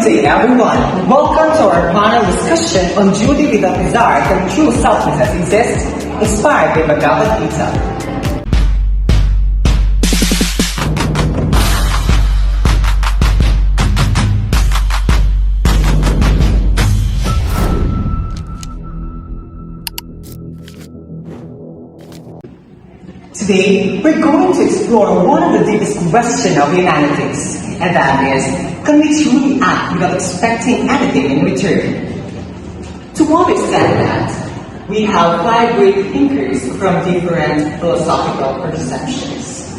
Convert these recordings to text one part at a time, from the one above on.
day, everyone. Welcome to our panel discussion on duty without desire can true selflessness exist, inspired by Bhagavad Gita. Today, we're going to explore one of the deepest questions of humanity, and that is, can we truly act without expecting anything in return? To understand that, we have 5 great thinkers from different philosophical perceptions.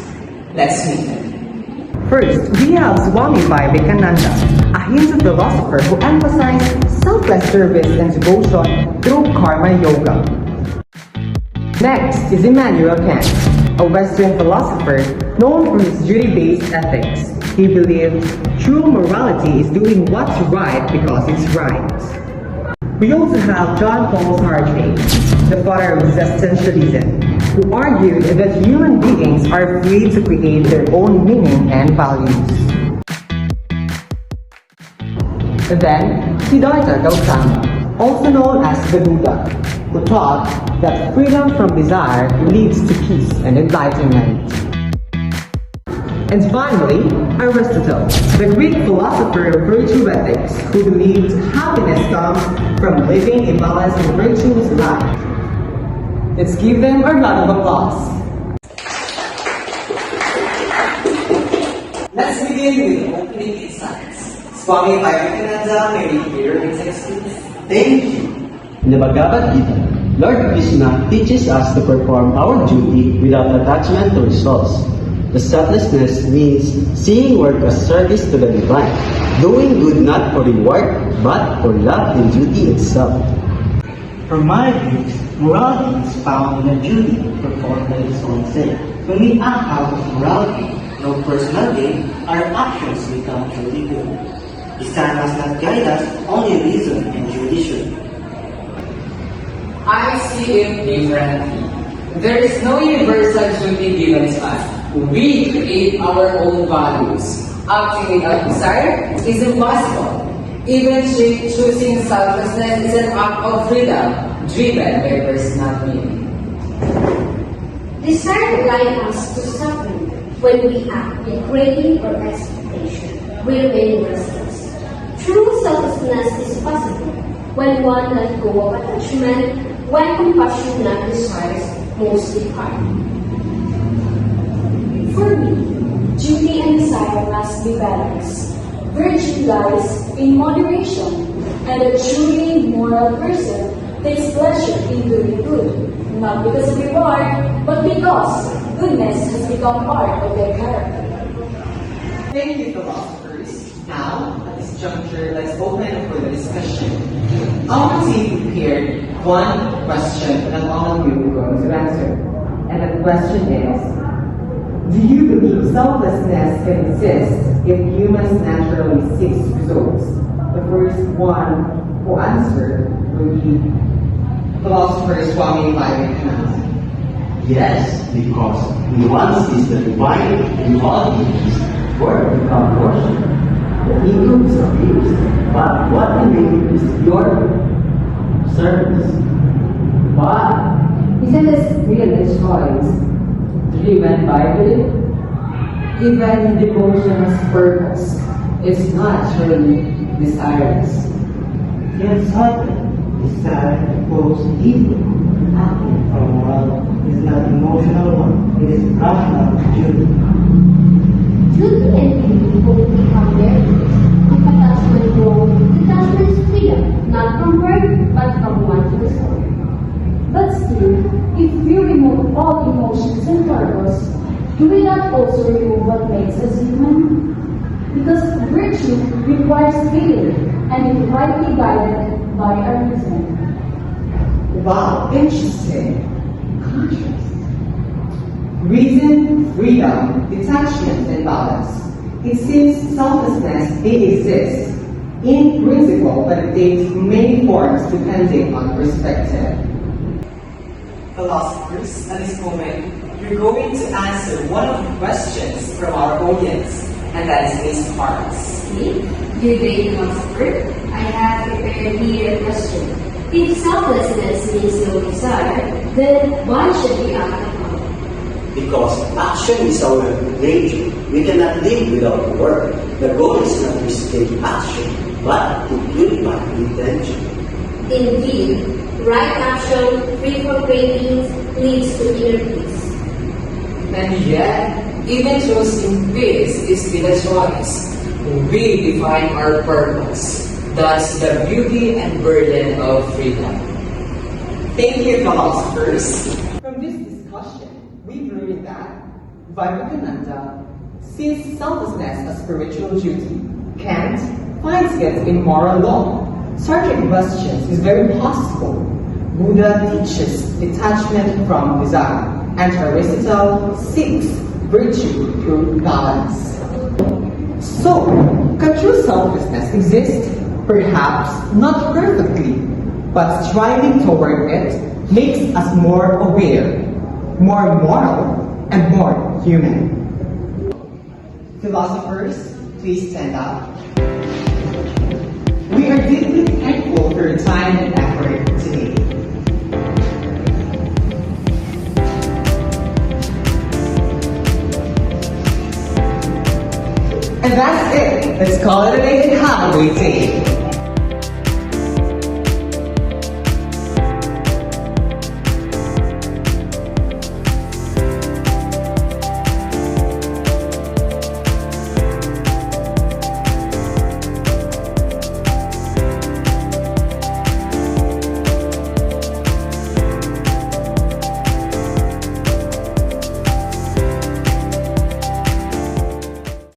Let's meet them. First, we have Swami Vivekananda, a Hindu philosopher who emphasized selfless service and devotion through karma yoga. Next is Immanuel Kant, a Western philosopher known for his duty-based ethics. He believed true morality is doing what's right because it's right. We also have John Paul Sartre, the father of existentialism, who argued that human beings are free to create their own meaning and values. Then, Siddhartha Gautama, also known as the Buddha, who taught that freedom from desire leads to peace and enlightenment. And finally, Aristotle, the Greek philosopher of virtue ethics, who believed happiness comes from living a balanced and virtuous life. Let's give them a round of applause. Let's begin with opening insights. Swami Vivekananda, may we hear your insights, please? Thank you. In the Bhagavad Gita, Lord Krishna teaches us to perform our duty without attachment to results. The selflessness means seeing work as service to the divine, doing good not for reward, but for love and duty itself. From my views, morality is found in a duty performed by its own self. When we act out of morality, no personal gain, our actions become truly good. The sun must not guide us, only reason and judiciary. I see it differently. There is no universal duty given to us. We create our own values. Acting without desire is impossible. Even choosing selflessness is an act of freedom, driven by personal meaning. Desire guides us to suffering. When we act with craving or expectation, we remain restless. True selflessness is possible when one let go of attachment, when compassion not desires mostly harm. For me, duty and desire must be balanced. Virtue lies in moderation, and a truly moral person takes pleasure in doing good, not because of reward, but because goodness has become part of their character. Thank you, philosophers. Now, at this juncture, let's open up for the discussion. I want to see prepared one question that all of you are going to answer. And the question is, do you believe selflessness can exist if humans naturally seek results? The first one who answered will be philosopher Swami Vivekananda. Yes, because he once sees the divine in all beings, work become worship. The ego disappears, but what remains is your service. But isn't this really a choice driven by belief? Even devotion's purpose is not truly desireless. Yet certain desire opposed evil. Acting from moral is not emotional one, it is rational duty. Duty and belief both become verities. If attachment grows, detachment is freedom, not from work, but from one to the soul. But still, if we remove all emotions and purpose, do we not also remove what makes us human? Because virtue requires feeling and is rightly guided by our reason. Wow, interesting. Contrast. Reason, freedom, detachment, and balance. It seems selflessness exists in principle, but it takes many forms depending on perspective. Philosophers, at this moment, you're going to answer one of the questions from our audience. and that is Miss Horace. See, your day comes first. I have prepared here a question. If selflessness means no desire, then why should we act upon? Because action is our nature. We cannot live without work. The goal is not to escape action, but to purify intention. Indeed, right action, free from cravings, leads to inner peace. And yet, even choosing peace is still a choice. We define our purpose. That's the beauty and burden of freedom. Thank you, philosophers. From this discussion, we've learned that Vivekananda sees selflessness as spiritual duty. Kant finds it in moral law. Certain questions is very possible. Buddha teaches detachment from desire, and Aristotle seeks virtue through balance. So, can true selflessness exist? Perhaps not perfectly, but striving toward it makes us more aware, more moral, and more human. Philosophers, please stand up. We are deeply thankful for your time and effort today. And that's it. Let's call it a day and have a great day.